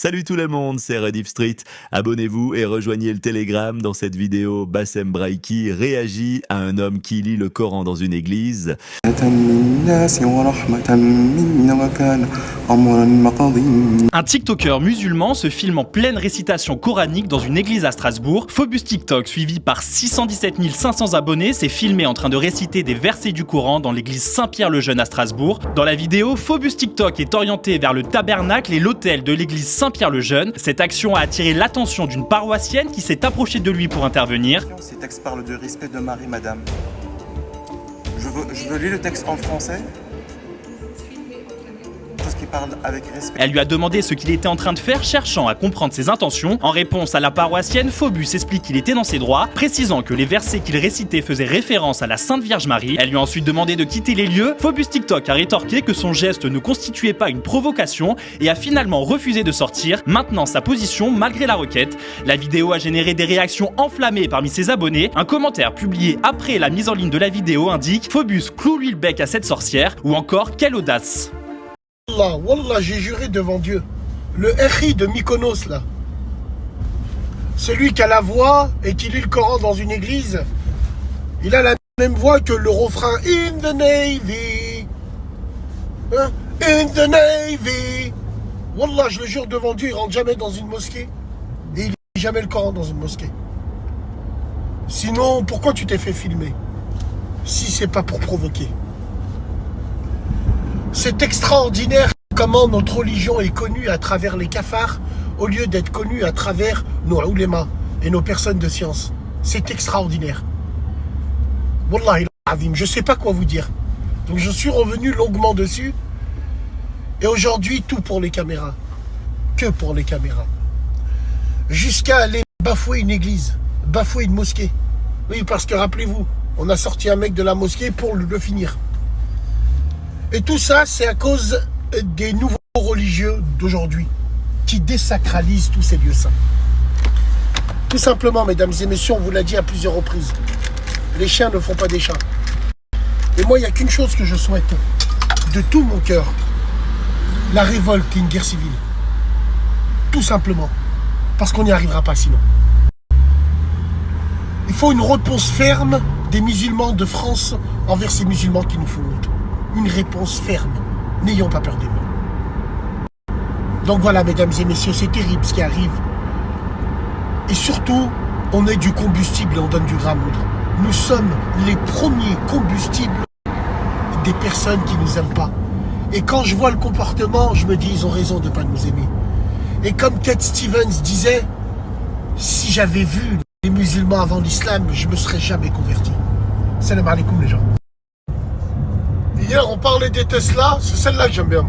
Salut tout le monde, c'est Rediff Street. Abonnez-vous et rejoignez le Telegram. Dans cette vidéo, Bassem Braiki réagit à un homme qui lit le Coran dans une église. Un TikToker musulman se filme en pleine récitation coranique dans une église à Strasbourg. Phobus TikTok, suivi par 617 500 abonnés, s'est filmé en train de réciter des versets du Coran dans l'église Saint-Pierre-le-Jeune à Strasbourg. Dans la vidéo, Phobus TikTok est orienté vers le tabernacle et l'autel de l'église Saint-Pierre-le-Jeune. Cette action a attiré l'attention d'une paroissienne qui s'est approchée de lui pour intervenir. Ces textes parlent du respect de Marie, madame. Je veux lire le texte en français. Parce qu'il parle avec respect. Elle lui a demandé ce qu'il était en train de faire, cherchant à comprendre ses intentions. En réponse à la paroissienne, Phobus explique qu'il était dans ses droits, précisant que les versets qu'il récitait faisaient référence à la Sainte Vierge Marie. Elle lui a ensuite demandé de quitter les lieux. Phobus TikTok a rétorqué que son geste ne constituait pas une provocation et a finalement refusé de sortir, maintenant sa position malgré la requête. La vidéo a généré des réactions enflammées parmi ses abonnés. Un commentaire publié après la mise en ligne de la vidéo indique « Phobus cloue-lui le bec à cette sorcière » ou encore « Quelle audace !» Wallah, j'ai juré devant Dieu. Le Echi de Mykonos, là. Celui qui a la voix et qui lit le Coran dans une église, il a la même voix que le refrain In the Navy. Hein? In the Navy. Wallah, je le jure devant Dieu, il rentre jamais dans une mosquée. Et il lit jamais le Coran dans une mosquée. Sinon, pourquoi tu t'es fait filmer? Si c'est pas pour provoquer. C'est extraordinaire comment notre religion est connue à travers les cafards au lieu d'être connue à travers nos oulémas et nos personnes de science. C'est extraordinaire. Wallah, je ne sais pas quoi vous dire. Donc je suis revenu longuement dessus. Et aujourd'hui, tout pour les caméras. Que pour les caméras. Jusqu'à aller bafouer une église, bafouer une mosquée. Oui, parce que rappelez-vous, on a sorti un mec de la mosquée pour le finir. Et tout ça, c'est à cause des nouveaux religieux d'aujourd'hui qui désacralisent tous ces lieux saints. Tout simplement, mesdames et messieurs, on vous l'a dit à plusieurs reprises. Les chiens ne font pas des chats. Et moi, il n'y a qu'une chose que je souhaite, de tout mon cœur. La révolte et une guerre civile. Tout simplement. Parce qu'on n'y arrivera pas sinon. Il faut une réponse ferme des musulmans de France envers ces musulmans qui nous font honte. Une réponse ferme. N'ayons pas peur des mots. Donc voilà, mesdames et messieurs, c'est terrible ce qui arrive. Et surtout, on est du combustible et on donne du grain à moudre. Nous sommes les premiers combustibles des personnes qui ne nous aiment pas. Et quand je vois le comportement, je me dis, ils ont raison de ne pas nous aimer. Et comme Cat Stevens disait, si j'avais vu les musulmans avant l'islam, je ne me serais jamais converti. Salam alaikum les gens. Hier, on parlait des Tesla, c'est celle-là que j'aime bien.